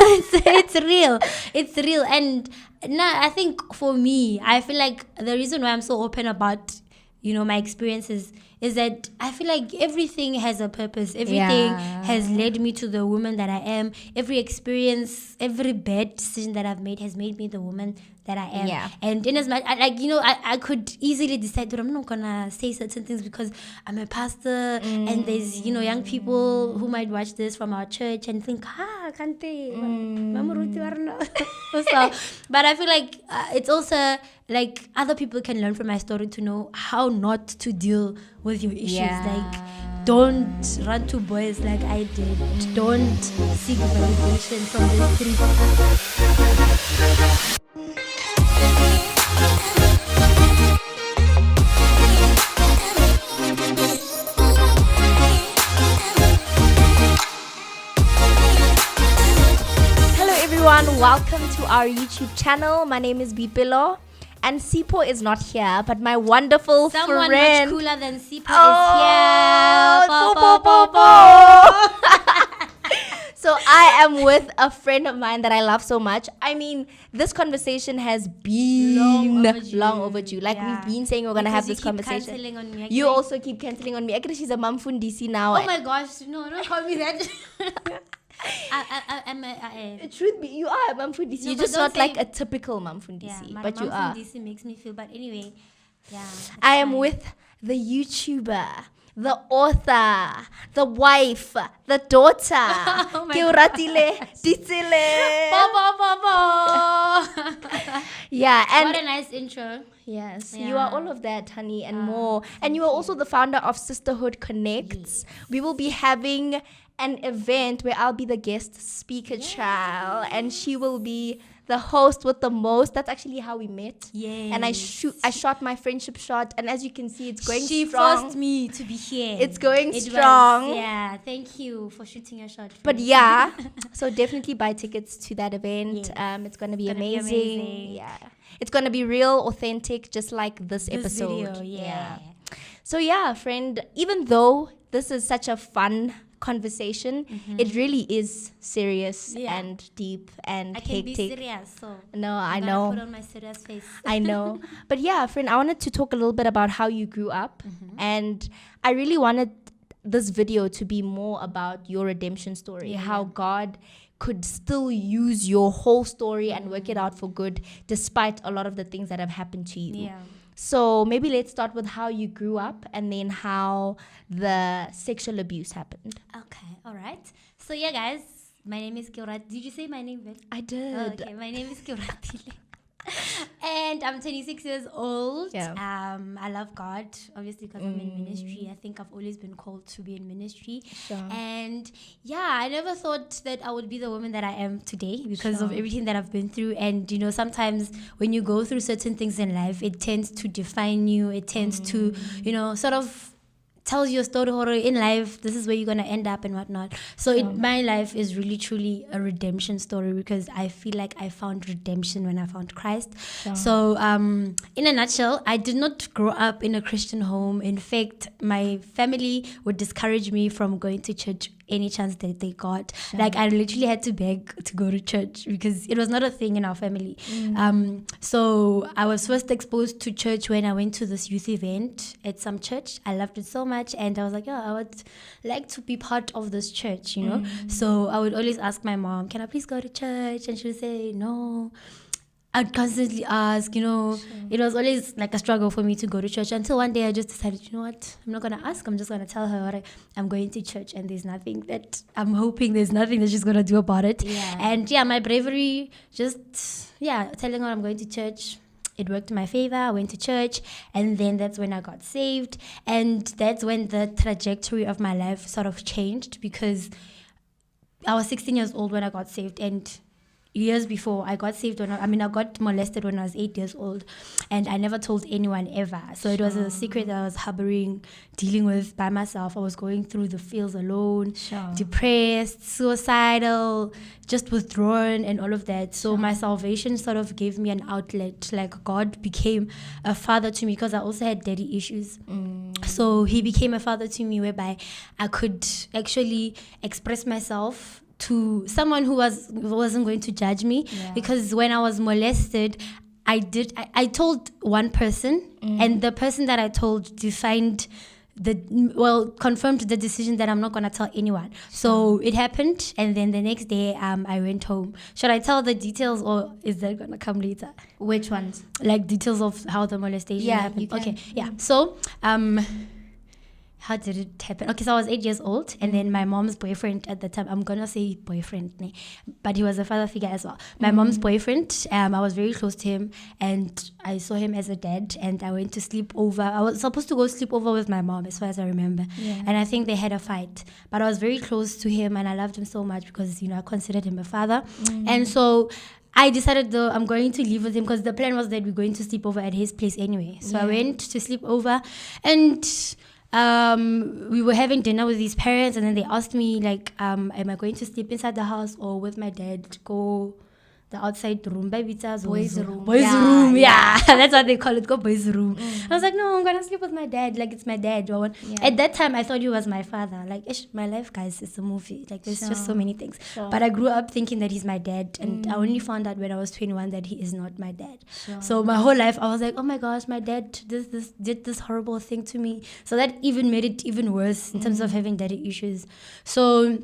It's real. And now I think for me, I feel like the reason why I'm so open about, my experiences is that I feel like everything has a purpose. Everything has led me to the woman that I am. Every experience, every bad decision that I've made has made me the woman that I am. Yeah. And in as much, I could easily decide that I'm not gonna say certain things because I'm a pastor and there's, young people who might watch this from our church and think, can't they? So, but I feel like it's also like other people can learn from my story to know how not to deal with your issues. Like, don't run to boys like I did. Don't seek validation from the street. Welcome to our YouTube channel. My name is Bipilo, and Sipo is not here, but my wonderful Someone friend. much cooler than Sipo is here. So I am with a friend of mine that I love so much. I mean, this conversation has been long overdue. Like we've been saying, we're gonna have this conversation. On me. You also keep cancelling on me. Actually, she's a mamfundisi now. Oh my gosh, no, don't call me that. Truth be, you are a mamfundisi. You're just not like a typical mamfundisi, but you are. Mamfundisi makes me feel, but anyway, I am with the YouTuber, the author, the wife, the daughter. Yeah, and what a nice intro. Yes, you are all of that, honey, and more. And you are also the founder of Sisterhood Connects. Yes. We will be having an event where I'll be the guest speaker child, and she will be the host with the most. That's actually how we met. Yeah. And I shot my friendship shot, and as you can see, it's going she strong. She forced me to be here. It's going strong. Thank you for shooting your shot. But so definitely buy tickets to that event. Yes. It's going to be amazing. Yeah. It's going to be real, authentic, just like this episode. Video, yeah. So friend, even though this is such a fun conversation, it really is serious and deep and hectic. I can be serious, so no, I know. Put on my serious face. I know. But friend, I wanted to talk a little bit about how you grew up, and I really wanted this video to be more about your redemption story, how God could still use your whole story and work it out for good despite a lot of the things that have happened to you. Yeah. So maybe let's start with how you grew up and then how the sexual abuse happened. Okay, all right. So guys, my name is Kirat. Did you say my name, Vel? I did. Oh, okay, my name is Kiratile. And I'm 26 years old. Yeah. I love God, obviously, because I'm in ministry. I think I've always been called to be in ministry. Sure. And I never thought that I would be the woman that I am today because of everything that I've been through. And, sometimes when you go through certain things in life, it tends to define you. It tends to, sort of tells you a story horror in life. This is where you're going to end up and whatnot. So my life is really, truly a redemption story because I feel like I found redemption when I found Christ. So in a nutshell, I did not grow up in a Christian home. In fact, my family would discourage me from going to church any chance that they got. Like I literally had to beg to go to church because it was not a thing in our family. So I was first exposed to church when I went to this youth event at some church. I loved it so much and I was like, I would like to be part of this church, So I would always ask my mom, can I please go to church? And she would say no. I'd constantly ask, It was always like a struggle for me to go to church until one day I just decided, you know what? I'm not going to ask. I'm just going to tell her I'm going to church and there's nothing that she's going to do about it. Yeah. And my bravery, just, telling her I'm going to church. It worked in my favor. I went to church and then that's when I got saved. And that's when the trajectory of my life sort of changed because I was 16 years old when I got saved and years before I got saved I got molested when I was 8 years old and I never told anyone ever. So it was a secret that I was harboring, dealing with by myself. I was going through the fields alone, depressed, suicidal, just withdrawn and all of that. So my salvation sort of gave me an outlet. Like God became a father to me because I also had daddy issues. So he became a father to me whereby I could actually express myself to someone who wasn't going to judge me, because when I was molested, I told one person, and the person that I told confirmed the decision that I'm not gonna tell anyone. So it happened, and then the next day I went home. Should I tell the details, or is that gonna come later? Which ones? Like details of how the molestation happened. You can. Okay, yeah. So how did it happen? Okay, so I was 8 years old, and then my mom's boyfriend at the time, I'm gonna say boyfriend, but he was a father figure as well. My mom's boyfriend, I was very close to him, and I saw him as a dad, and I went to sleep over. I was supposed to go sleep over with my mom, as far as I remember. And I think they had a fight, but I was very close to him, and I loved him so much because, I considered him a father. And so I decided, though, I'm going to leave with him, because the plan was that we're going to sleep over at his place anyway. So I went to sleep over, and we were having dinner with his parents, and then they asked me, like, am I going to sleep inside the house or with my dad? Go the outside room, boys room, yeah. That's what they call it, go boys room. I was like, no, I'm gonna sleep with my dad, like it's my dad. At that time I thought he was my father. Like, my life, guys, is a movie. Like, there's just so many things. But I grew up thinking that he's my dad, and I only found out when I was 21 that he is not my dad. So my whole life I was like, oh my gosh, my dad did this horrible thing to me. So that even made it even worse in terms of having daddy issues. So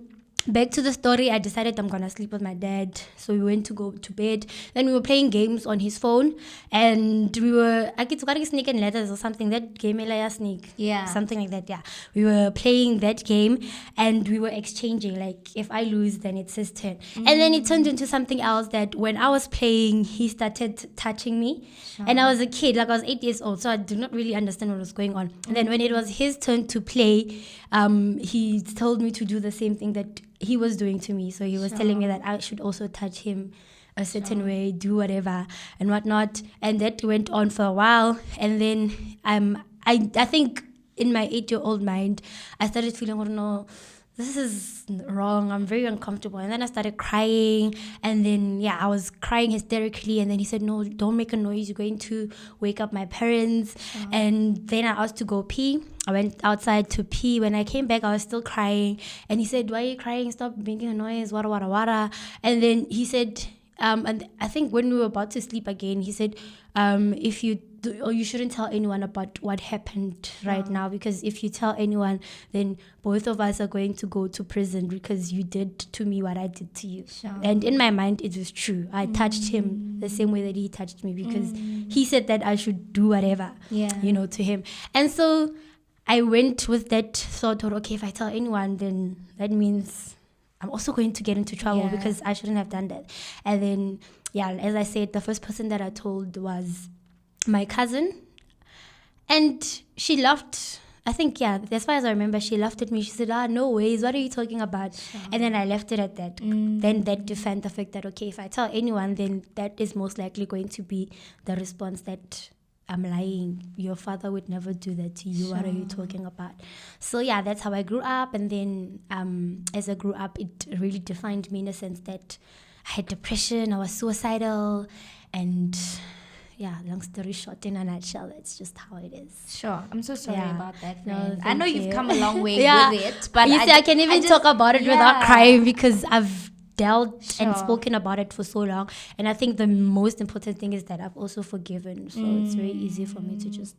back to the story, I decided I'm gonna sleep with my dad. So we went to go to bed. Then we were playing games on his phone, and we were Snake and Ladders or something. That game, Snake, something like that. Yeah, we were playing that game, and we were exchanging, like, if I lose, then it's his turn. And then it turned into something else, that when I was playing, he started touching me, and I was a kid, like I was 8 years old, so I did not really understand what was going on. And then when it was his turn to play, he told me to do the same thing that he was doing to me. So he was telling me that I should also touch him a certain way, do whatever and whatnot. And that went on for a while. And then I think in my 8-year-old mind, I started feeling, oh no, this is wrong. I'm very uncomfortable. And then I started crying. And then, I was crying hysterically. And then he said, no, don't make a noise. You're going to wake up my parents. And then I asked to go pee. I went outside to pee. When I came back, I was still crying. And he said, why are you crying? Stop making a noise. Wada, wada, wada. And then he said, and I think when we were about to sleep again, he said, if you do, or you shouldn't tell anyone about what happened right now, because if you tell anyone, then both of us are going to go to prison because you did to me what I did to you. And in my mind, it was true. I touched him the same way that he touched me, because he said that I should do whatever, to him. And so I went with that thought, okay, if I tell anyone, then that means I'm also going to get into trouble because I shouldn't have done that. And then, as I said, the first person that I told was my cousin. And she laughed. I think, as far as I remember, she laughed at me. She said, no ways, what are you talking about? And then I left it at that. Then that defined the fact that, okay, if I tell anyone, then that is most likely going to be the response, that I'm lying. Your father would never do that to you. What are you talking about? So that's how I grew up. And then as I grew up, it really defined me in a sense that I had depression, I was suicidal, and long story short, in a nutshell, that's just how it is. Sure. I'm so sorry about that. No, I know you've come a long way with it, but you see, I can even talk about it without crying, because I've dealt and spoken about it for so long. And I think the most important thing is that I've also forgiven. So it's very easy for me to just...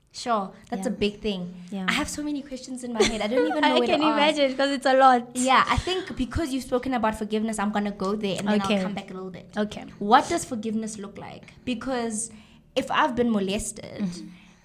Sure, that's a big thing. I have so many questions in my head. I don't even know where to ask. I can imagine, because it's a lot. I think because you've spoken about forgiveness, I'm going to go there and then I'll come back a little bit. Okay. What does forgiveness look like? Because if I've been molested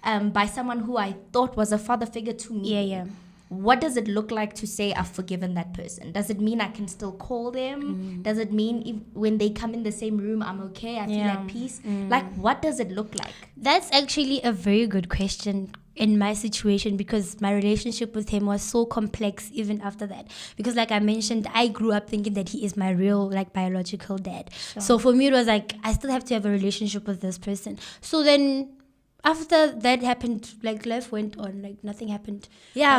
by someone who I thought was a father figure to me, what does it look like to say I've forgiven that person? Does it mean I can still call them? Does it mean when they come in the same room, I'm okay, I feel at peace? Like, what does it look like? That's actually a very good question in my situation, because my relationship with him was so complex even after that. Because like I mentioned, I grew up thinking that he is my real, like, biological dad. So for me, it was like, I still have to have a relationship with this person. So then after that happened, like, life went on, like nothing happened.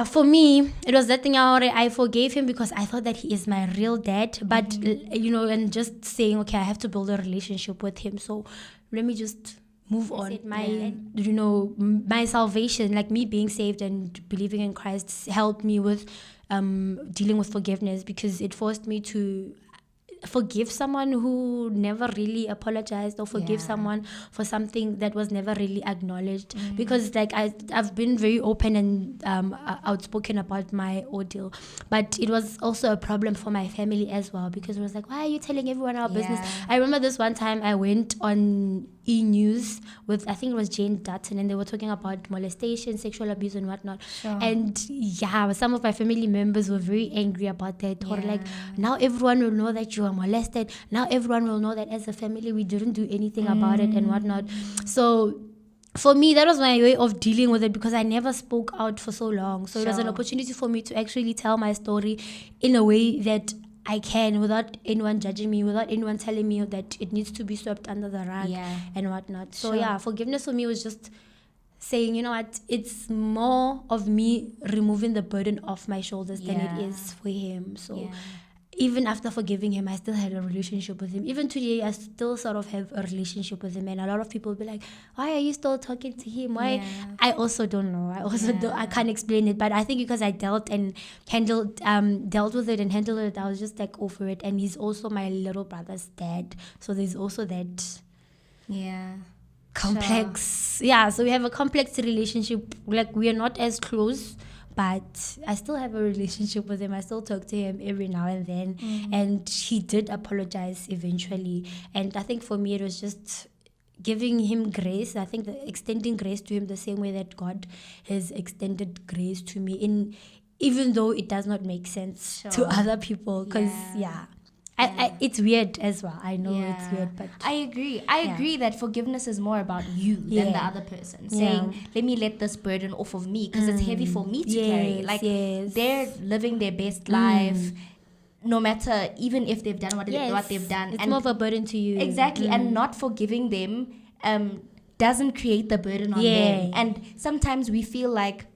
For me, it was that thing. I forgave him because I thought that he is my real dad. But, and just saying, okay, I have to build a relationship with him. So let me just move on. My salvation, like me being saved and believing in Christ, helped me with dealing with forgiveness, because it forced me to forgive someone who never really apologized, or forgive someone for something that was never really acknowledged. Because like I've been very open and outspoken about my ordeal, but it was also a problem for my family as well, because it was like, why are you telling everyone our business? I remember this one time I went on E-News with, I think it was Jane Dutton, and they were talking about molestation, sexual abuse and whatnot. And some of my family members were very angry about that. Or like, now everyone will know that you are molested. Now everyone will know that as a family we didn't do anything about it and whatnot. So for me, that was my way of dealing with it, because I never spoke out for so long. So it was an opportunity for me to actually tell my story in a way that I can, without anyone judging me, without anyone telling me that it needs to be swept under the rug and whatnot. So forgiveness for me was just saying, you know what, it's more of me removing the burden off my shoulders than it is for him. So even after forgiving him, I still had a relationship with him. Even today, I still sort of have a relationship with him. And a lot of people will be like, why are you still talking to him? Why? I also don't know. I can't explain it. But I think because I dealt with it and handled it, I was just like over it. And he's also my little brother's dad. So there's also that complex. So we have a complex relationship. Like, we are not as close, but I still have a relationship with him. I still talk to him every now and then. And he did apologize eventually. And I think for me, it was just giving him grace. I think extending grace to him the same way that God has extended grace to me, even though it does not make sense to other people. Because, it's weird as well. I know it's weird, but I agree. I agree that forgiveness is more about you than the other person. Saying, let me let this burden off of me, because it's heavy for me to carry. Like, they're living their best life, no matter, even if they've done what they've done. It's more of a burden to you. Exactly. And not forgiving them doesn't create the burden on them. And sometimes we feel like,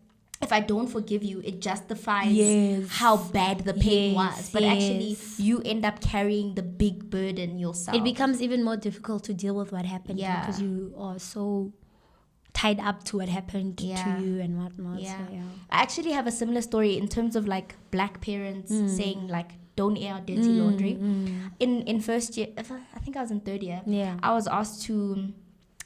if I don't forgive you, it justifies how bad the pain was. But actually, you end up carrying the big burden yourself. It becomes even more difficult to deal with what happened, because you are so tied up to what happened to you and whatnot. So, I actually have a similar story in terms of like black parents saying like, don't air out dirty laundry. In first year, I think I was in third year, I was asked to...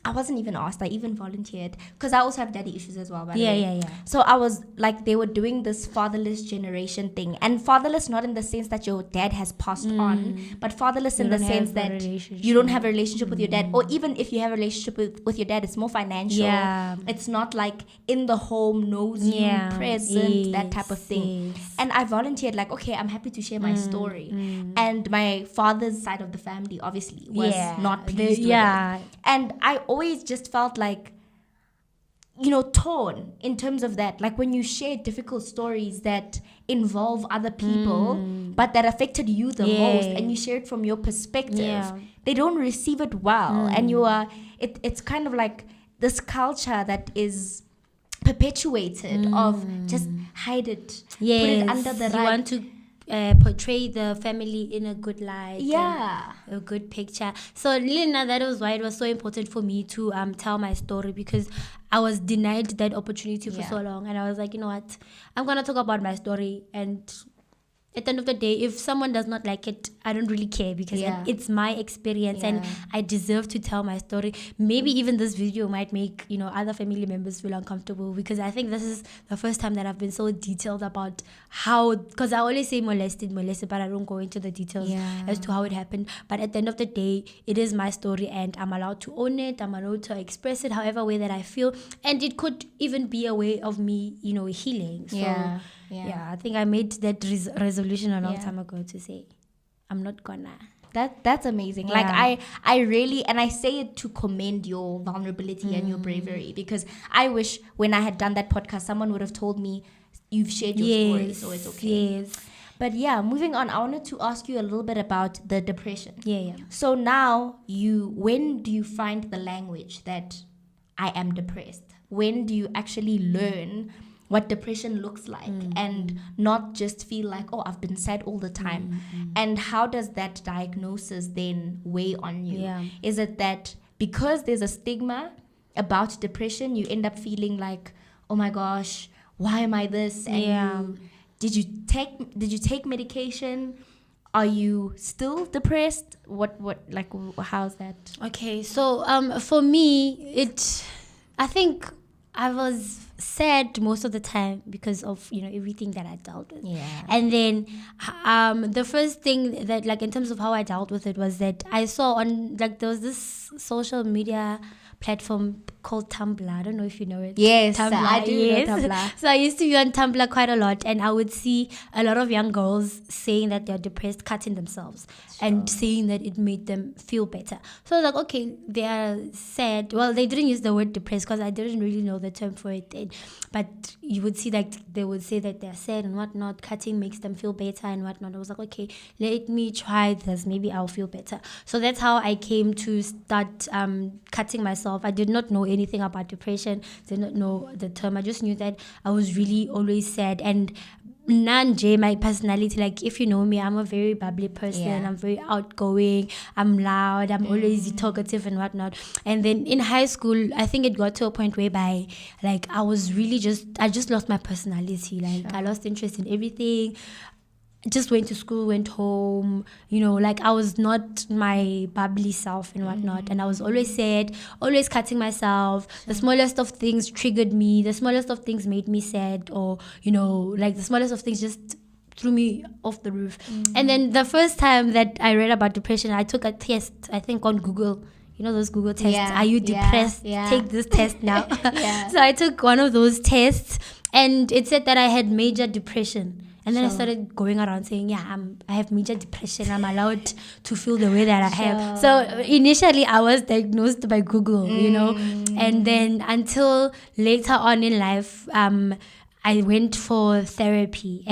I wasn't even asked. I even volunteered, because I also have daddy issues as well. By the way. So I was like, they were doing this fatherless generation thing, and fatherless not in the sense that your dad has passed on, but fatherless in the sense that you don't have a relationship with your dad, or even if you have a relationship with your dad, it's more financial. It's not like in the home, knows you, present, that type of thing. And I volunteered, like, okay, I'm happy to share my story. And my father's side of the family obviously was not pleased with it. And I always just felt like, torn in terms of that. Like, when you share difficult stories that involve other people, but that affected you the most, and you share it from your perspective, they don't receive it well. And it's kind of like this culture that is perpetuated of just hide it, put it under the rug. You want to portray the family in a good light, a good picture. So Lina, that was why it was so important for me to tell my story, because I was denied that opportunity for so long, and I was like, you know what, I'm gonna talk about my story, and at the end of the day, if someone does not like it, I don't really care, because it's my experience and I deserve to tell my story. Maybe even this video might make, other family members feel uncomfortable, because I think this is the first time that I've been so detailed about how, because I always say molested, but I don't go into the details as to how it happened. But at the end of the day, it is my story, and I'm allowed to own it. I'm allowed to express it however way that I feel. And it could even be a way of me, healing. So I think I made that resolution a long time ago to say, I'm not gonna. That's amazing. Like, I really, and I say it to commend your vulnerability and your bravery, because I wish when I had done that podcast, someone would have told me, you've shared your story, so it's okay. But moving on, I wanted to ask you a little bit about the depression. So now, when do you find the language that I am depressed? When do you actually learn what depression looks like, and not just feel like, oh, I've been sad all the time? And how does that diagnosis then weigh on you? Is it that because there's a stigma about depression, you end up feeling like, oh my gosh, why am I this? And you Did you take medication? Are you still depressed? What like how's that? Okay, so for me, I think I was sad most of the time because of everything that I dealt with. Yeah. And then the first thing that, like, in terms of how I dealt with it was that I saw on, like, there was this social media platform called Tumblr. I don't know if you know it. Yes, Tumblr. I do Yes. know Tumblr. So I used to be on Tumblr quite a lot, and I would see a lot of young girls saying that they're depressed, cutting themselves, and saying that it made them feel better. So I was like, okay, they are sad. Well, they didn't use the word depressed because I didn't really know the term for it then. But you would see, like, they would say that they're sad and whatnot. Cutting makes them feel better and whatnot. I was like, okay, let me try this. Maybe I'll feel better. So that's how I came to start cutting myself. I did not know anything about depression, did not know the term. I just knew that I was really always sad. And Nanje, my personality, like, if you know me, I'm a very bubbly person. Yeah. I'm very outgoing. I'm loud. I'm always talkative and whatnot. And then in high school, I think it got to a point whereby, like, I just lost my personality. Like, I lost interest in everything. Just went to school, went home, like, I was not my bubbly self and whatnot. And I was always sad, always cutting myself. The smallest of things triggered me. The smallest of things made me sad, or, like, the smallest of things just threw me off the roof. And then the first time that I read about depression, I took a test, I think on Google. Those Google tests. Yeah, Are you depressed? yeah. Take this test now. Yeah. So I took one of those tests, and it said that I had major depression. And then I started going around saying, yeah, I have major depression. I'm allowed to feel the way that I have. So initially I was diagnosed by Google, and then until later on in life, I went for therapy,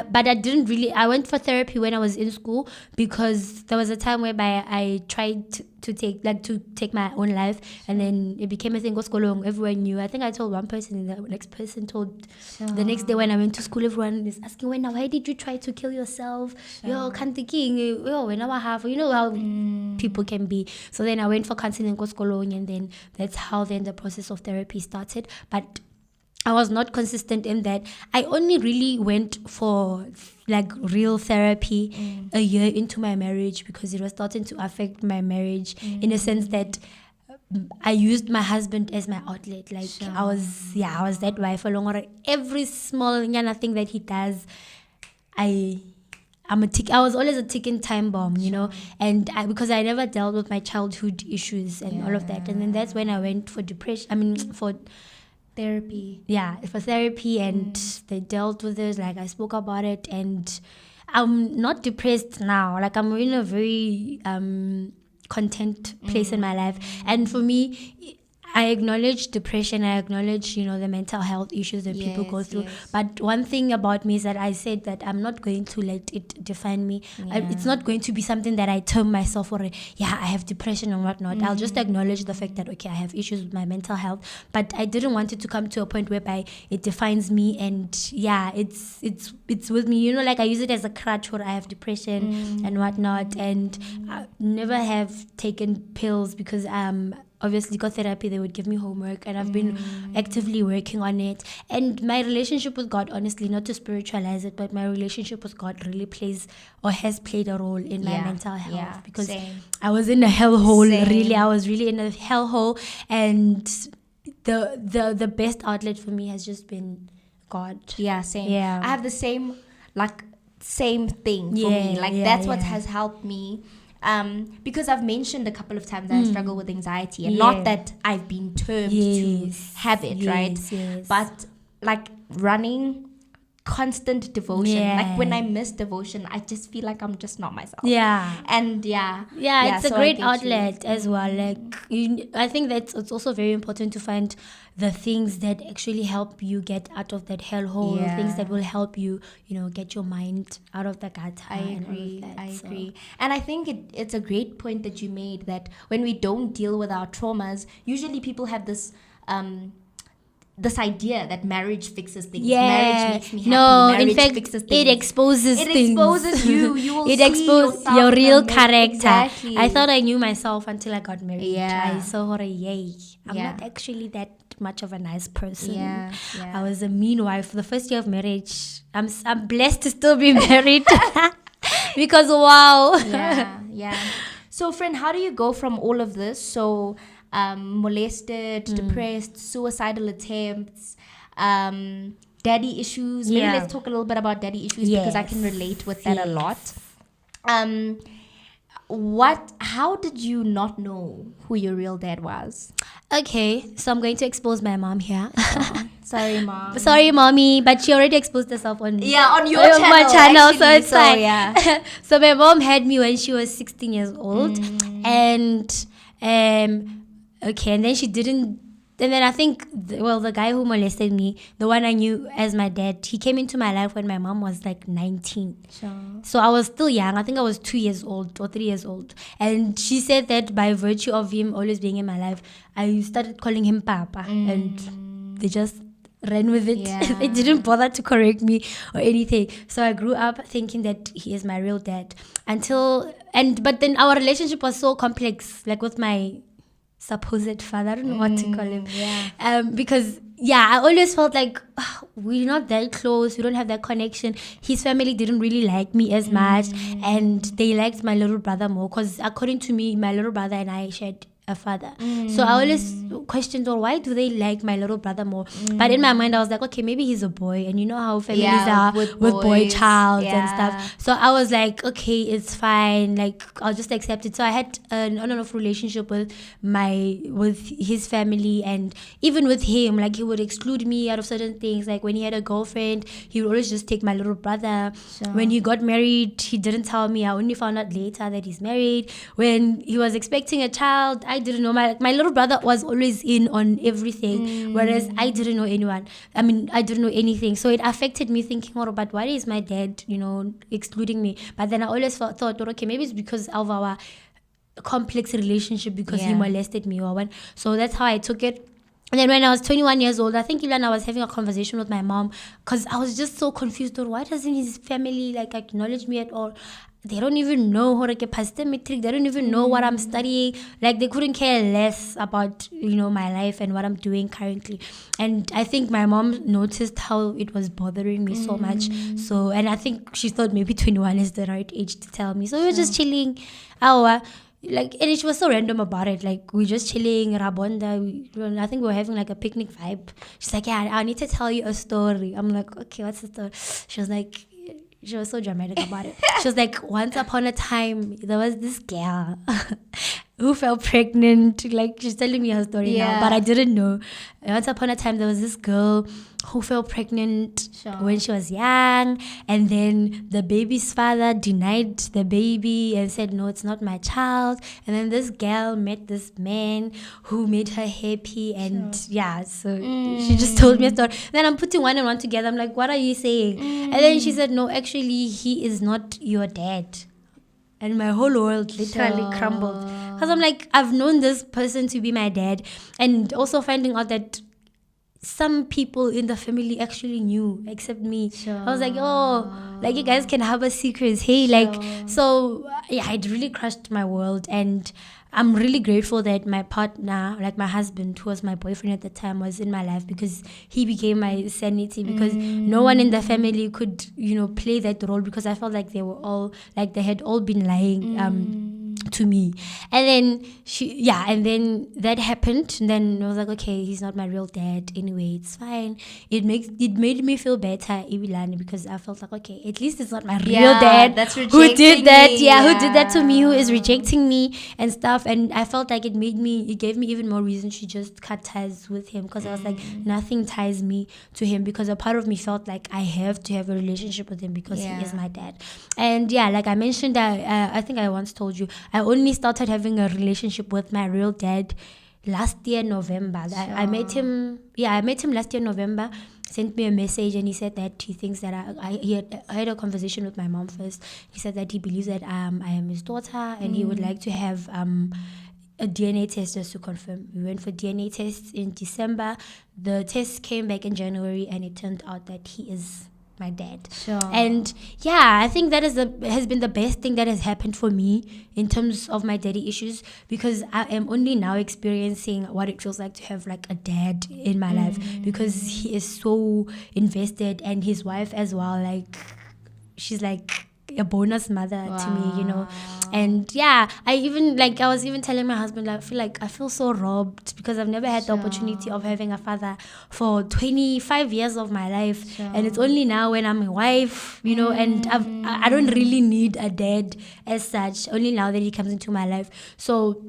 but I went for therapy when I was in school, because there was a time whereby I tried to take my own life, and then it became a thing. Everyone knew. I think I told one person, and the next person told. The next day when I went to school, everyone is asking, why did you try to kill yourself? Yo, can't thinking, when I have, how people can be. So then I went for counseling, and then that's how then the process of therapy started. But I was not consistent in that. I only really went for, like, real therapy a year into my marriage, because it was starting to affect my marriage in a sense that I used my husband as my outlet. Like, I was that wife along, or every small thing that he does, I was always a ticking time bomb, and because I never dealt with my childhood issues and all of that. And then that's when I went for for therapy. Yeah, for therapy, and they dealt with it. Like, I spoke about it, and I'm not depressed now. Like, I'm in a very content place in my life. And for me, I acknowledge depression. I acknowledge, the mental health issues that people go through. Yes. But one thing about me is that I said that I'm not going to let it define me. It's not going to be something that I term myself, or, I have depression and whatnot. I'll just acknowledge the fact that, okay, I have issues with my mental health. But I didn't want it to come to a point whereby it defines me. And it's with me. Like, I use it as a crutch, or I have depression and whatnot. And I never have taken pills, because obviously got therapy. They would give me homework, and I've been actively working on it. And my relationship with God, honestly, not to spiritualize it, but my relationship with God really plays, or has played, a role in my mental health, because I was in a hellhole. Really, I was really in a hellhole, and the best outlet for me has just been God. Same. Yeah. I have the same thing for me. Like, that's what has helped me. Because I've mentioned a couple of times that I struggle with anxiety, and not that I've been termed to have it, right? Yes. But, like, running, constant devotion. Like, when I miss devotion, I just feel like I'm just not myself. And it's a great outlet as well. Like, I think that it's also very important to find the things that actually help you get out of that hellhole, things that will help you, get your mind out of the gutter. I agree. And I think it's a great point that you made, that when we don't deal with our traumas, usually people have this this idea that marriage fixes things. Yeah. Marriage makes me happy. No, Marriage in fact, fixes things. it exposes It things. exposes you. You will it see exposes yourself your in real a character. Exactly. I thought I knew myself until I got married. Yeah. I saw her, yay. I'm Yeah. not actually that much of a nice person. Yeah. I was a mean wife. The first year of marriage, I'm blessed to still be married. Because wow. Yeah. So, friend, how do you go from all of this? So, molested, depressed, suicidal attempts, daddy issues. Maybe let's talk a little bit about daddy issues because I can relate with that a lot. How did you not know who your real dad was? Okay, so I'm going to expose my mom here. Sorry, mom. Sorry, mommy, but she already exposed herself on on your my channel, actually, so it's fine. Yeah. So my mom had me when she was 16 years old, and okay, and then she didn't. And then I think, the guy who molested me, the one I knew as my dad, he came into my life when my mom was like 19. Sure. So I was still young. I think I was 2 years old or 3 years old. And she said that by virtue of him always being in my life, I started calling him Papa. And they just ran with it. Yeah. They didn't bother to correct me or anything. So I grew up thinking that he is my real dad. But then our relationship was so complex, like with my supposed father. I don't know what to call him. Yeah. Because I always felt like we're not that close. We don't have that connection. His family didn't really like me as much, and they liked my little brother more. Because according to me, my little brother and I shared a father. So I always questioned, why do they like my little brother more? But in my mind, I was like, okay, maybe he's a boy, and you know how families are with boy child and stuff. So I was like, okay, it's fine. Like, I'll just accept it. So I had an on and off relationship with his family, and even with him, like he would exclude me out of certain things. Like when he had a girlfriend, he would always just take my little brother. Sure. When he got married, he didn't tell me. I only found out later that he's married. When he was expecting a child, I didn't know. My little brother was always in on everything, whereas I didn't know anyone. I mean, I didn't know anything. So it affected me thinking, but why is my dad, excluding me? But then I always thought, okay, maybe it's because of our complex relationship because he molested me or what. So that's how I took it. And then when I was 21 years old, I think even I was having a conversation with my mom because I was just so confused. Why doesn't his family acknowledge me at all? They don't even know how to get past the matric. They don't even know what I'm studying. Like they couldn't care less about, my life and what I'm doing currently. And I think my mom noticed how it was bothering me so much. So, and I think she thought maybe 21 is the right age to tell me. So we were just chilling. And she was so random about it. Like we just chilling, Rabonda. I think we were having a picnic vibe. She's like, I need to tell you a story. I'm like, okay, what's the story? She was like, she was so dramatic about it. She was like, once upon a time, there was this girl who fell pregnant. Like she's telling me her story now, but I didn't know. Once upon a time, there was this girl who fell pregnant when she was young, and then the baby's father denied the baby and said, no, it's not my child. And then this girl met this man who made her happy, and so she just told me a story. Then I'm putting one and one together. I'm like, what are you saying? And then she said, no, actually he is not your dad. And my whole world literally crumbled. Because I'm like, I've known this person to be my dad. And also finding out that some people in the family actually knew except me. I was like, you guys can harbor secrets. Hey, it really crushed my world. And I'm really grateful that my partner, my husband, who was my boyfriend at the time, was in my life because he became my sanity, because no one in the family could, play that role, because I felt like they were all, they had all been lying to me. And then and then that happened, and then I was like, okay, he's not my real dad anyway, it's fine. It made me feel better, Ibilani, because I felt like, okay, at least it's not my real dad that's who did that me. who did that to me, who is rejecting me and stuff. And I felt like it gave me even more reason to just cut ties with him, because I was like, nothing ties me to him, because a part of me felt like I have to have a relationship with him because he is my dad. And like I mentioned, I think I once told you, I only started having a relationship with my real dad last year November. I met him last year November. Sent me a message, and he said that he thinks that I had a conversation with my mom first. He said that he believes that I am his daughter, and he would like to have a DNA test just to confirm. We went for DNA tests in December. The test came back in January, and it turned out that he is my dad. Sure. And yeah, I think that has been the best thing that has happened for me in terms of my daddy issues, because I am only now experiencing what it feels like to have like a dad in my life, because he is so invested, and his wife as well. Like, she's like a bonus mother to me, you know. And yeah, I was even telling my husband, like, I feel so robbed, because I've never had the opportunity of having a father for 25 years of my life. And it's only now when I'm a wife, you know, and I don't really need a dad as such, only now that he comes into my life. So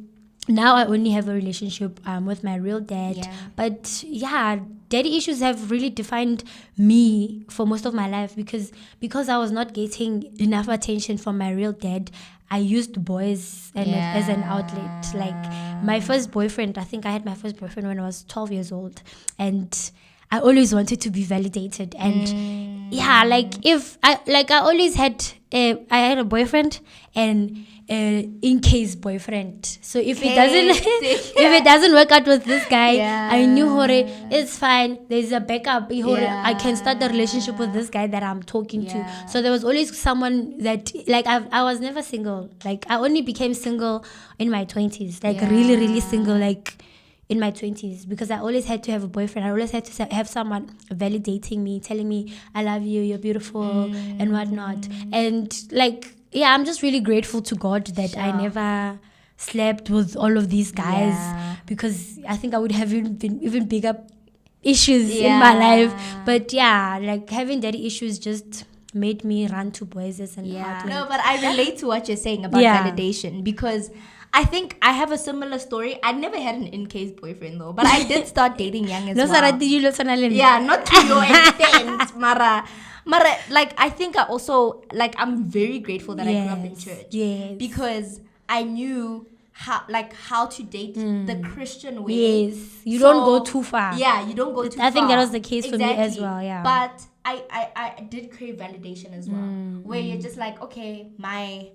now I only have a relationship with my real dad. But yeah, daddy issues have really defined me for most of my life, because I was not getting enough attention from my real dad. I used boys as an outlet. Like, my first boyfriend, I think I had my first boyfriend when I was 12 years old, and I always wanted to be validated. And yeah, like, I always had I had a boyfriend and in case boyfriend. So if it doesn't work out with this guy, I knew it's fine. There's a backup. I can start the relationship with this guy that I'm talking to. So there was always someone that, like, I was never single. Like, I only became single in my 20s. Like, really, really single. Like, in my 20s, because I always had to have a boyfriend. I always had to have someone validating me, telling me I love you, you're beautiful, and whatnot. And like, yeah, I'm just really grateful to God that I never slept with all of these guys, because I think I would have even bigger issues in my life. But yeah, like, having daddy issues just made me run to boys as an outlet. No, but I relate to what you're saying about validation, because I think I have a similar story. I never had an in-case boyfriend though, but I did start dating young as well. Yeah, not to your extent, Mara. Like, I think I also, like, I'm very grateful that I grew up in church. Because I knew how to date the Christian way. You don't go too far. Yeah, you don't go too far. I think that was the case for me as well, But I did crave validation as well, where you're just like, okay, my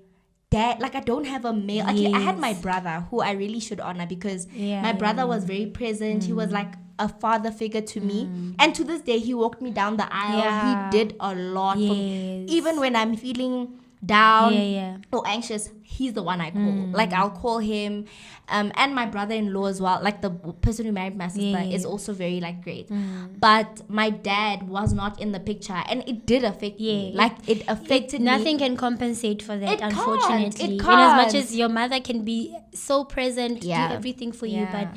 dad, like, I don't have a male. Okay, I had my brother, who I really should honor, because my brother was very present. He was like a father figure to me, and to this day he walked me down the aisle. He did a lot for me, even when I'm feeling down or anxious. He's the one I call. Like, I'll call him, and my brother-in-law as well, like the person who married my sister, is also very, like, great. But my dad was not in the picture, and it did affect me. Like, it affected me. Nothing can compensate for that, unfortunately. In as much as your mother can be so present, do everything for you, but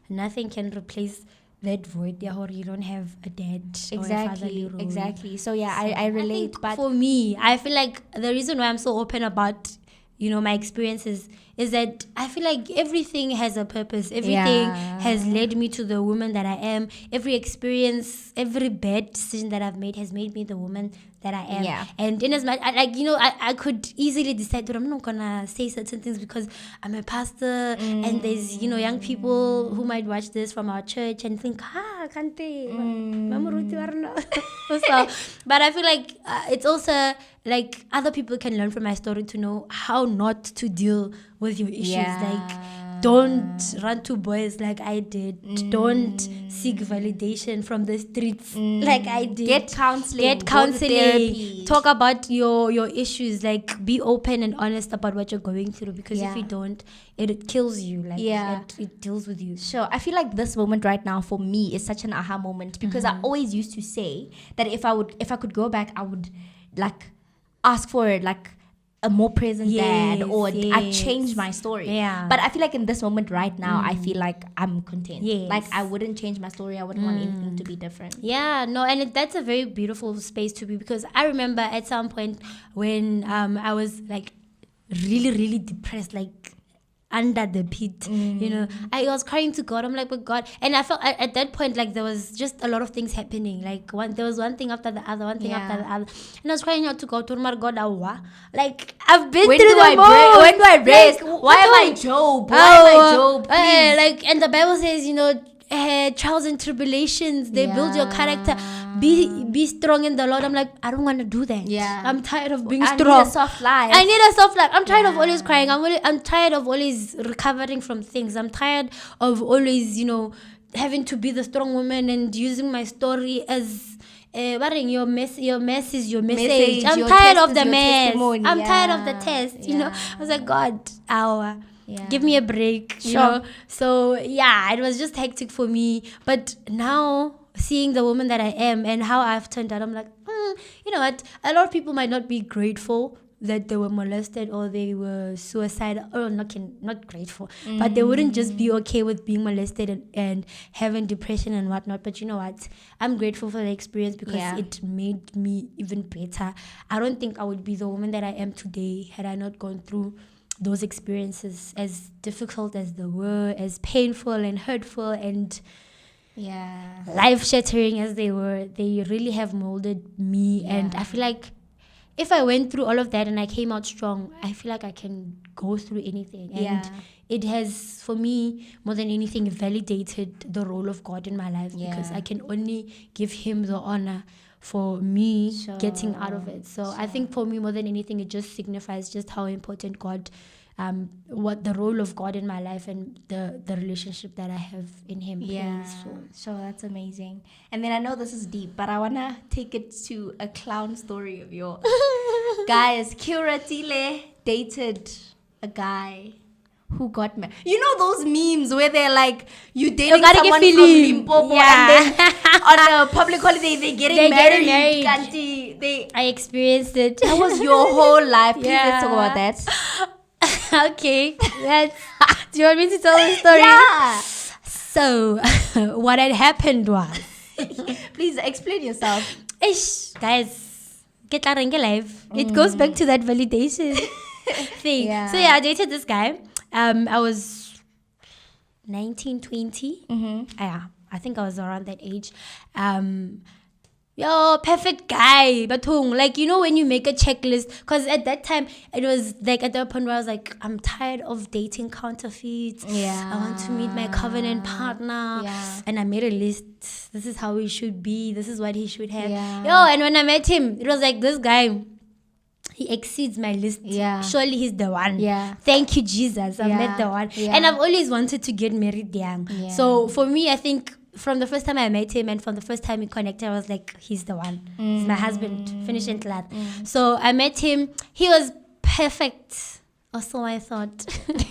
nothing can replace that void. You don't have a dad or a fatherly role. Exactly. So yeah, I relate. But for me, I feel like the reason why I'm so open about, you know, my experiences is that I feel like everything has a purpose. Everything has led me to the woman that I am. Every experience, every bad decision that I've made has made me the woman that I am. And in as much, I could easily decide that I'm not gonna say certain things because I'm a pastor, and there's, you know, young people who might watch this from our church and think, kante, Mama Ruti warna. So, but I feel like it's also like other people can learn from my story to know how not to deal with your issues. Like, don't run to boys like I did. Don't seek validation from the streets like I did. Get counseling. Talk about your issues. Like, be open and honest about what you're going through, because if you don't, it kills you. Like, it deals with you. Sure. I feel like this moment right now for me is such an aha moment, because I always used to say that if I could go back, I would, like, ask for it, like, a more present dad, or I changed my story. But I feel like in this moment right now, I feel like I'm content. Like, I wouldn't change my story. I wouldn't want anything to be different. And that's a very beautiful space to be, because I remember at some point when I was like really, really depressed, like under the pit, you know, I was crying to God. I'm like, but God, and I felt at that point like there was just a lot of things happening. Like, there was one thing after the other, after the other, and I was crying out to God, God, like, I've been through the most. When do I rest? Why am I Job? Why am I Job? Like, and the Bible says, you know, trials and tribulations. They build your character. Be strong in the Lord. I'm like, I don't want to do that. Yeah. I'm tired of being I strong. need a soft life. I need a soft life. I'm tired of always crying. I'm tired of always recovering from things. I'm tired of always, having to be the strong woman and using my story as your mess is your message. I'm tired of the mess. I'm tired of the test. I was like, God, give me a break. So it was just hectic for me. But now seeing the woman that I am and how I've turned out, I'm like, you know what? A lot of people might not be grateful that they were molested or they were suicidal, or not grateful, but they wouldn't just be okay with being molested and having depression and whatnot. But you know what? I'm grateful for the experience because it made me even better. I don't think I would be the woman that I am today had I not gone through those experiences, as difficult as they were, as painful and hurtful and life-shattering as they were. They really have molded me, and I feel like if I went through all of that and I came out strong, I feel like I can go through anything. And it has, for me, more than anything, validated the role of God in my life because I can only give Him the honor for me getting out of it. So I think for me, more than anything, it just signifies just how important God, what the role of God in my life and the relationship that I have in Him plays. So that's amazing. And then I know this is deep, but I want to take it to a clown story of yours. Guys, Kira Tile dated a guy who got married. You know those memes where they're like, you dating someone from Limpopo and then on a public holiday they're getting married. I experienced it. That was your whole life. Please let's talk about that. Okay. Do you want me to tell the story? Yeah. So, what had happened was... Please explain yourself. Guys, get live. It goes back to that validation thing. So I dated this guy. I was 19, 20. Yeah, I think I was around that age. Perfect guy. But like, when you make a checklist, because at that time, it was like at the point where I was like, I'm tired of dating counterfeits. I want to meet my covenant partner. And I made a list. This is how he should be. This is what he should have. And when I met him, it was like, this guy, he exceeds my list. Surely he's the one. Thank you, Jesus. I met the one. And I've always wanted to get married young. So for me, I think from the first time I met him and from the first time we connected, I was like, he's the one. He's my husband. Finish and glad. So I met him. He was perfect. Or so I thought.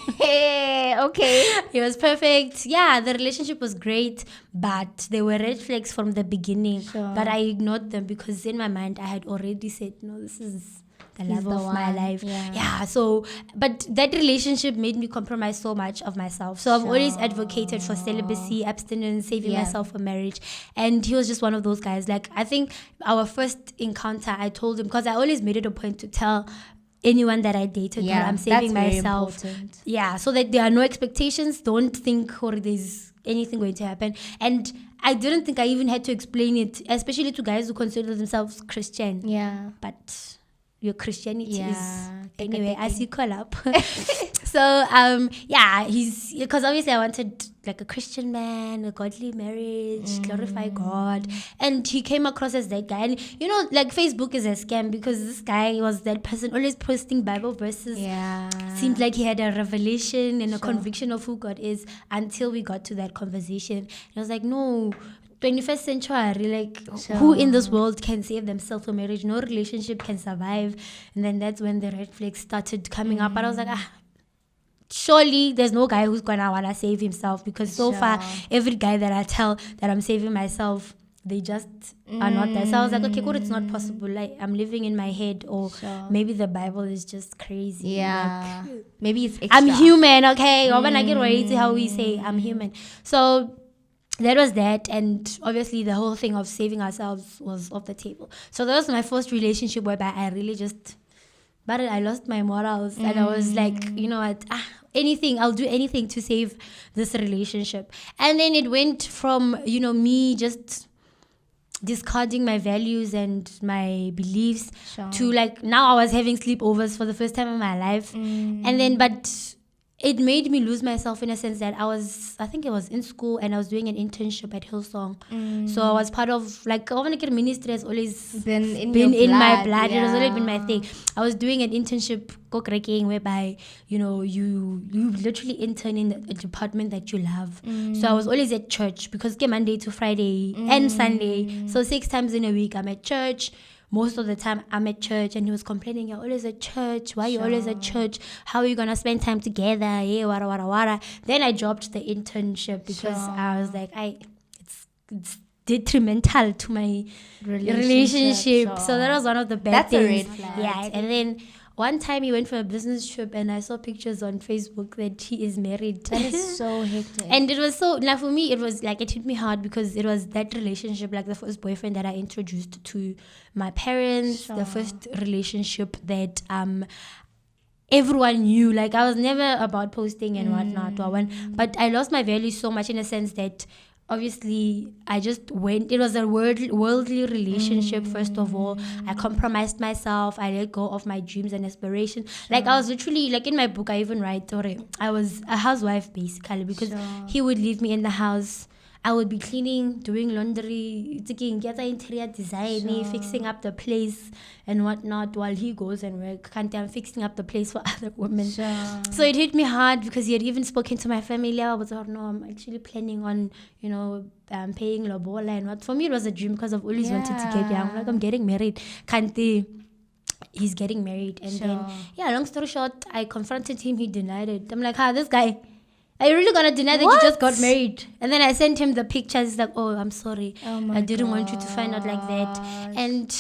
Okay. He was perfect. Yeah, the relationship was great, but there were red flags from the beginning. But I ignored them because in my mind I had already said, no, this is the love of my life. So but that relationship made me compromise so much of myself. So I've always advocated for celibacy, abstinence, saving myself for marriage. And he was just one of those guys. Like, I think our first encounter, I told him, because I always made it a point to tell anyone that I dated that I'm saving myself. So that there are no expectations. Don't think there's anything going to happen. And I didn't think I even had to explain it, especially to guys who consider themselves Christian. But your Christianity is anyway as you call up. So he's, because obviously I wanted like a Christian man, a godly marriage, glorify God, and he came across as that guy. And like Facebook is a scam because this guy was that person always posting Bible verses. Seemed like he had a revelation and a conviction of who God is until we got to that conversation. And I was like, no, 21st century, like who in this world can save themselves from marriage? No relationship can survive. And then that's when the red flags started coming up. But I was like, surely there's no guy who's gonna wanna save himself, because so far every guy that I tell that I'm saving myself, they just are not there. So I was like, okay, good, it's not possible. Like, I'm living in my head, or maybe the Bible is just crazy. Like, maybe it's extra. I'm human, okay? Or when I get ready to how we say I'm human. So that was that, and obviously the whole thing of saving ourselves was off the table. So that was my first relationship whereby I really but I lost my morals, and I was like, you know what, I'll do anything to save this relationship. And then it went from, me just discarding my values and my beliefs to like, now I was having sleepovers for the first time in my life. And then, but it made me lose myself in a sense that I think I was in school and I was doing an internship at Hillsong. So I was part of, like, Overnight ministry has always Been in my blood. Yeah. It has always been my thing. I was doing an internship, whereby, you literally intern in a department that you love. So I was always at church because Monday to Friday and Sunday. So 6 times in a week I'm at church. Most of the time I'm at church, and he was complaining, "You're always at church. Why you always at church? How are you gonna spend time together? Yeah, wara wara wara." Then I dropped the internship because I was like, it's detrimental to my relationship. So that was one of the bad things. That's a red flag. Yeah, and then one time he went for a business trip, and I saw pictures on Facebook that he is married. That is so hectic. And it was so, now for me, it was like, it hit me hard because it was that relationship, like the first boyfriend that I introduced to my parents, the first relationship that everyone knew. Like, I was never about posting and whatnot, but I lost my value so much in a sense that obviously I just went, it was a worldly relationship. First of all, I compromised myself, I let go of my dreams and aspirations. Like, I was literally, like, in my book I even write, I was a housewife basically, because he would leave me in the house. I would be cleaning, doing laundry, taking interior design, fixing up the place and whatnot, while he goes and work. I'm fixing up the place for other women. So it hit me hard because he had even spoken to my family. I was like, no, I'm actually planning on, paying lobola and what. For me, it was a dream because I've always wanted to get young. Like, I'm getting married. He's getting married. And then, long story short, I confronted him. He denied it. I'm like, this guy, are you really gonna deny that you just got married? And then I sent him the pictures. He's like, oh, I'm sorry. I didn't want you to find out like that. And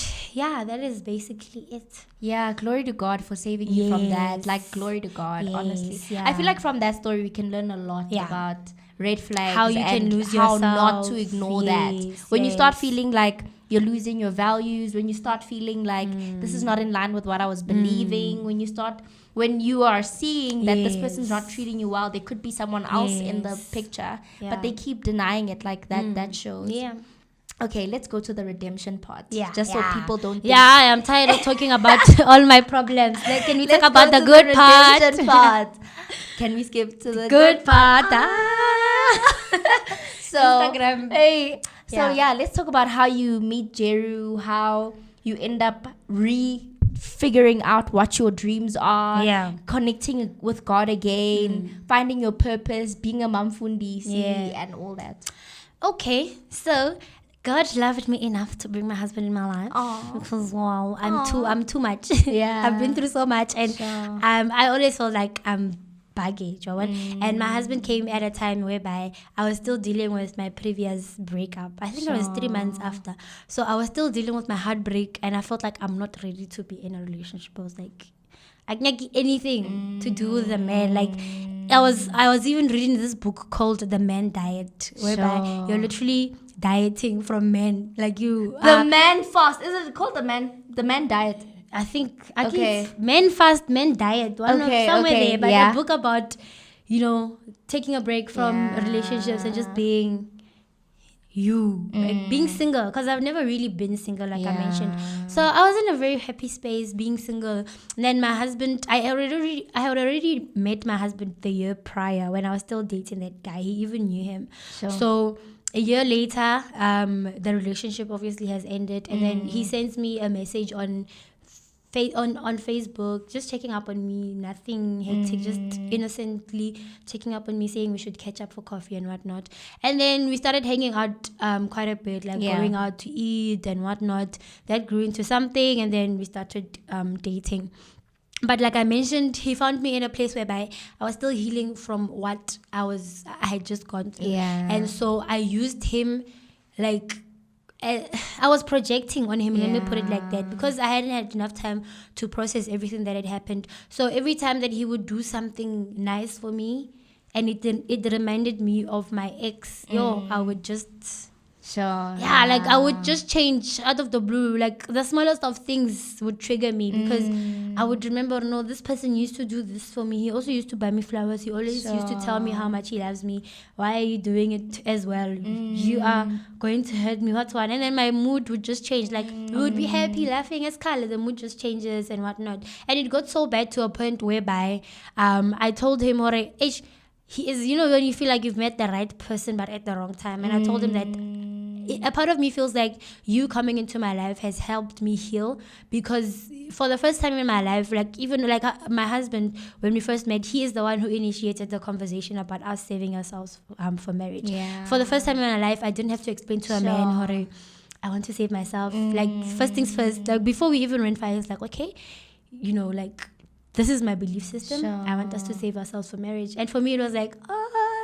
that is basically it. Yeah, glory to God for saving you from that. Like, glory to God, honestly. Yeah. I feel like from that story we can learn a lot about red flags, how you can lose yourself, how not to ignore that. When you start feeling like you're losing your values, when you start feeling like this is not in line with what I was believing, when you are seeing that this person's not treating you well, there could be someone else in the picture, but they keep denying it, like that. That shows. Yeah. Okay, let's go to the redemption part. Just so people don't think. I'm tired of talking about all my problems. Like, can we talk about the good part? Can we skip to the good part? So, Instagram. Hey. So let's talk about how you meet Jeru, how you end up figuring out what your dreams are, connecting with God again, finding your purpose, being a mamfundisi, and all that. Okay, so God loved me enough to bring my husband in my life. Because I'm too much. I've been through so much, and I always felt like I'm baggage and my husband came at a time whereby I was still dealing with my previous breakup. I think it was 3 months after, so I was still dealing with my heartbreak, and I felt like I'm not ready to be in a relationship. I was like, I can't get anything to do with a man. Like, I was even reading this book called The Man Diet, whereby you're literally dieting from men. Like, the man fast, is it called the man diet? I think men fast, men diet. Somewhere there, but a book about, taking a break from relationships and just being like being single. Because I've never really been single, like I mentioned. So I was in a very happy space being single. And then my husband, I had already met my husband the year prior when I was still dating that guy. He even knew him. So a year later, the relationship obviously has ended, and then he sends me a message on Facebook, just checking up on me, nothing hectic, just innocently checking up on me, saying we should catch up for coffee and whatnot. And then we started hanging out quite a bit, like going out to eat and whatnot. That grew into something, and then we started dating. But like I mentioned, he found me in a place whereby I was still healing from what I had just gone through. And so I used him like, I was projecting on him, let me put it like that, because I hadn't had enough time to process everything that had happened. So every time that he would do something nice for me, and it reminded me of my ex, I would just Sure. Yeah, like I would just change out of the blue. Like the smallest of things would trigger me because I would remember, no, this person used to do this for me. He also used to buy me flowers. He always used to tell me how much he loves me. Why are you doing it as well? You are going to hurt me. What's one? And then my mood would just change. Like we would be happy, laughing as color. The mood just changes and whatnot. And it got so bad to a point whereby I told him, he is, when you feel like you've met the right person but at the wrong time. And I told him that a part of me feels like you coming into my life has helped me heal, because for the first time in my life, like even like my husband, when we first met, he is the one who initiated the conversation about us saving ourselves for marriage. Yeah. For the first time in my life, I didn't have to explain to a man, Hore, I want to save myself. Like first things first, like before we even went for it, it's like, okay, like this is my belief system. I want us to save ourselves for marriage. And for me, it was like,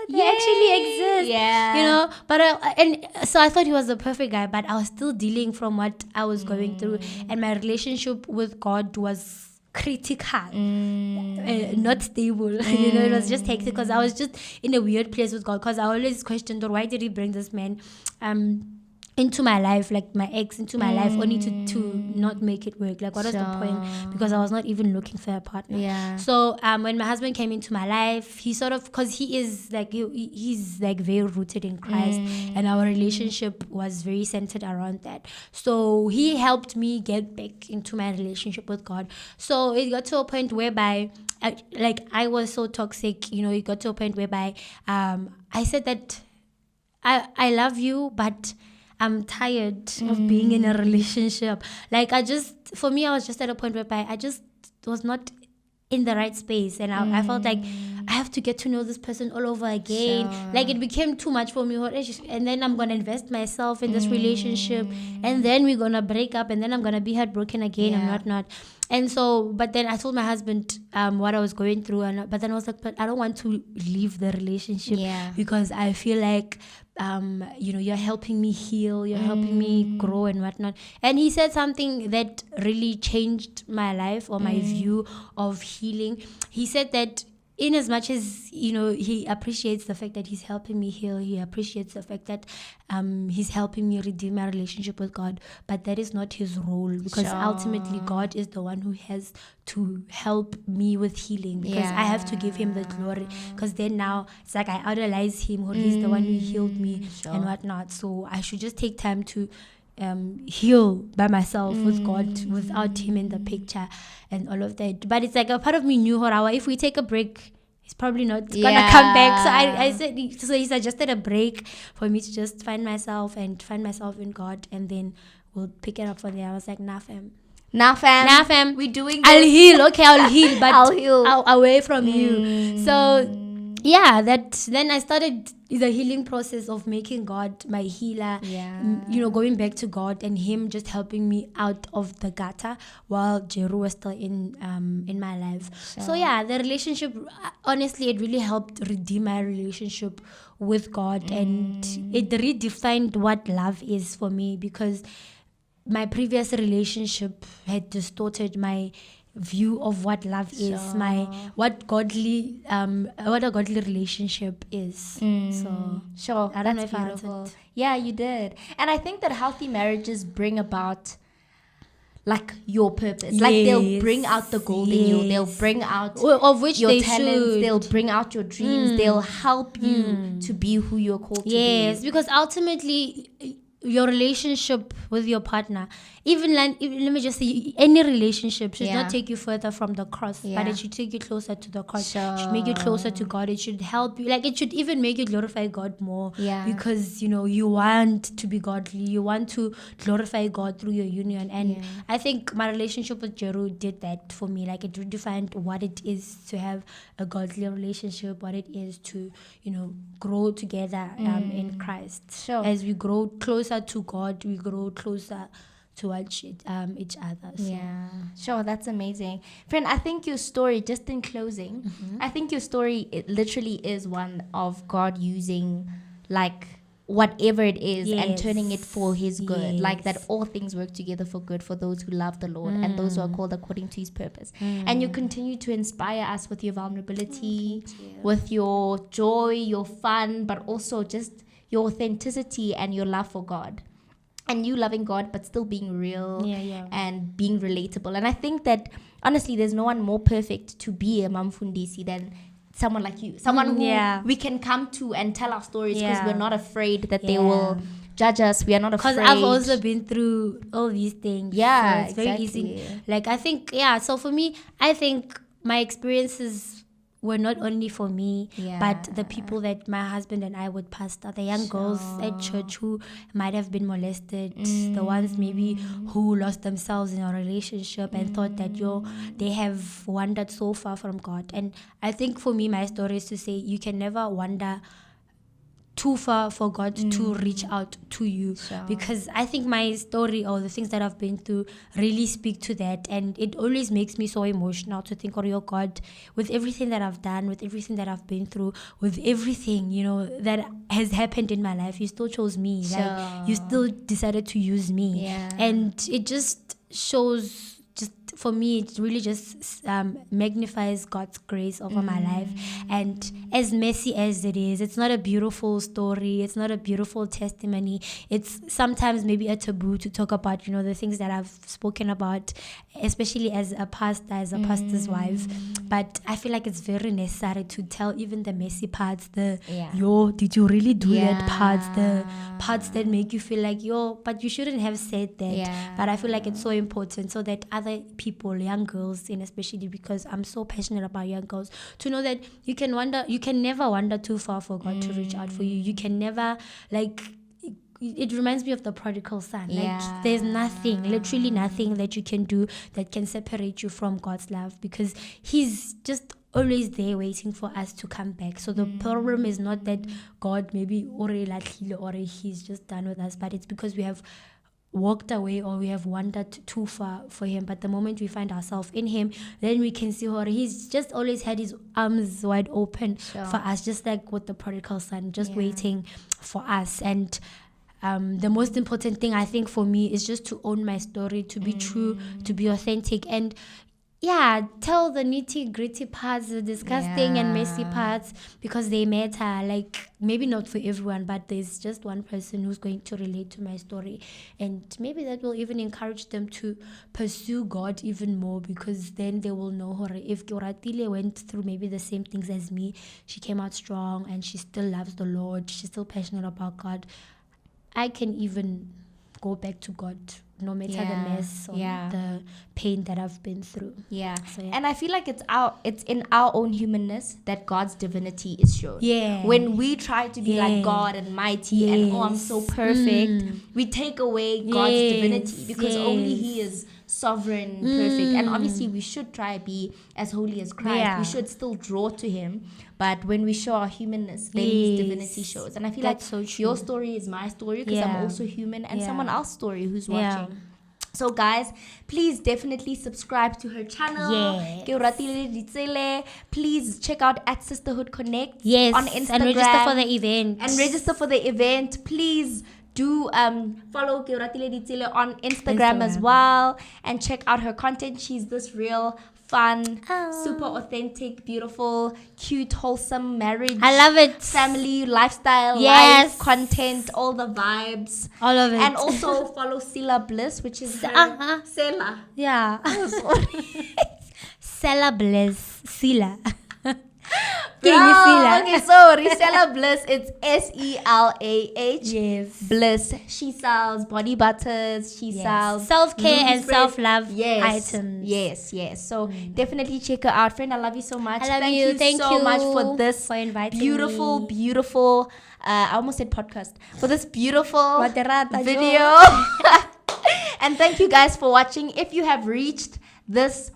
they actually exist. Yeah. But so I thought he was the perfect guy, but I was still dealing from what I was going through, and my relationship with God was critical, not stable. It was just hectic because I was just in a weird place with God, because I always questioned, why did he bring this man into my life, like my ex into my life, only to not make it work? Like, what was the point? Because I was not even looking for a partner. Yeah. So when my husband came into my life, he sort of, because he is like, he's like very rooted in Christ, and our relationship was very centered around that. So he helped me get back into my relationship with God. So it got to a point whereby I was so toxic. It got to a point whereby I said that I love you, but I'm tired of being in a relationship. Like for me, I was just at a point whereby I just was not in the right space, and I felt like I have to get to know this person all over again. Like it became too much for me, and then I'm gonna invest myself in this relationship, and then we're gonna break up, and then I'm gonna be heartbroken again and whatnot. And so, but then I told my husband what I was going through, but then I was like, but I don't want to leave the relationship because I feel like you're helping me heal, you're helping me grow and whatnot. And he said something that really changed my life, or my view of healing. He said that in as much as he appreciates the fact that he's helping me heal, he appreciates the fact that he's helping me redeem my relationship with God, but that is not his role, because ultimately God is the one who has to help me with healing, because I have to give him the glory, because then now it's like I idolize him, or he's the one who healed me and whatnot. So I should just take time to heal by myself with God, without him in the picture and all of that. But it's like a part of me knew, Horawa, if we take a break, he's probably not gonna come back. So I said, so he suggested a break for me to just find myself in God, and then we'll pick it up from there. I was like, nah fam, we're doing this. I'll heal, but I'll heal away from you. So yeah, then I started the healing process of making God my healer. Going back to God and him just helping me out of the gutter while Jeru was still in my life. So yeah, the relationship, honestly, it really helped redeem my relationship with God, and it redefined what love is for me, because my previous relationship had distorted my view of what love is, what a godly relationship is. So I don't know if I answered. Yeah, you did. And I think that healthy marriages bring about like your purpose. Like they'll bring out the gold in you. They'll bring out of which your they talents. should. They'll bring out your dreams. They'll help you to be who you're called to be. Yes, because ultimately your relationship with your partner, even let me just say, any relationship should not take you further from the cross, but it should take you closer to the cross. It should make you closer to God. It should help you, like it should even make you glorify God more, because you want to be godly, you want to glorify God through your union. And I think my relationship with Jeru did that for me. Like it redefined what it is to have a godly relationship, what it is to grow together in Christ. As we grow closer to God, we grow closer towards each other. So. That's amazing. Friend, I think your story, just in closing, I think your story, it literally is one of God using like whatever it is and turning it for his good. Like that all things work together for good for those who love the Lord and those who are called according to his purpose. And you continue to inspire us with your vulnerability, with your joy, your fun, but also just your authenticity and your love for God. And you loving God, but still being real and being relatable. And I think that, honestly, there's no one more perfect to be a Mamfundisi than someone like you. Someone who we can come to and tell our stories because we're not afraid that they will judge us. We are not afraid. Because I've also been through all these things. Yeah, so it's very easy. Like, I think, so for me, I think my experiences were not only for me, but the people that my husband and I would pastor, the young girls at church who might have been molested, the ones maybe who lost themselves in a relationship and thought that they have wandered so far from God. And I think for me, my story is to say you can never wander too far for God to reach out to you, because I think my story or the things that I've been through really speak to that, and it always makes me so emotional to think, oh, your God, with everything that I've done, with everything that I've been through, with everything, that has happened in my life, you still chose me. Like, you still decided to use me. And it just shows, for me, it really just magnifies God's grace over my life. And as messy as it is, it's not a beautiful story, it's not a beautiful testimony. It's sometimes maybe a taboo to talk about, the things that I've spoken about, especially as a pastor, as a pastor's wife. But I feel like it's very necessary to tell even the messy parts, did you really do that parts, the parts that make you feel like, but you shouldn't have said that. But I feel like it's so important so that other people, young girls, and especially because I'm so passionate about young girls, to know that you can never wander too far for God to reach out for you. You can never, it reminds me of the prodigal son. Like, there's nothing, literally nothing that you can do that can separate you from God's love, because he's just always there waiting for us to come back. So the problem is not that God maybe or he's just done with us, but it's because we have walked away or we have wandered too far for him. But the moment we find ourselves in him, then we can see how he's just always had his arms wide open for us, just like with the prodigal son, just waiting for us. And the most important thing, I think, for me is just to own my story, to be true, to be authentic, and tell the nitty-gritty parts, the disgusting and messy parts, because they matter. Like, maybe not for everyone, but there's just one person who's going to relate to my story, and maybe that will even encourage them to pursue God even more, because then they will know if Kyoratile went through maybe the same things as me, she came out strong and she still loves the Lord, she's still passionate about God, I can even go back to God, no matter the mess or the pain that I've been through. And I feel like it's in our own humanness that God's divinity is shown. When we try to be like God and mighty and I'm so perfect, we take away God's divinity, because only he is sovereign, perfect. And obviously we should try be as holy as Christ. We should still draw to him. But when we show our humanness, then his divinity shows. And I feel that's like so your story is my story, because I'm also human, and someone else's story who's watching. So guys, please definitely subscribe to her channel. Please check out at Sisterhood Connect on Instagram. And register for the event. Please do follow Kyoratile Ditsele on Instagram as well, and check out her content. She's this real fun, super authentic, beautiful, cute, wholesome marriage. I love it. Family, lifestyle, life, content, all the vibes. All of it. And also follow Sela Bliss, which is Sela. Yeah. Oh, sorry. Sela Bliss. Sela. Okay, sorry. Sela Bliss, it's SELAH. Yes. Bliss. She sells body butters. She sells self-care and self-love items. Yes. So definitely check her out. Friend, I love you so much. I love you. Thank you so much for this inviting beautiful, I almost said podcast. For this beautiful video. And thank you guys for watching. If you have reached this,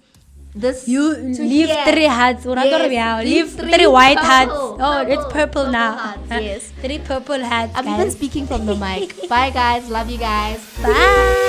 you leave 3 hearts. Leave 3 white hearts. Oh, it's purple now. 3 purple hearts. I'm even speaking from the mic. Bye guys. Love you guys. Bye.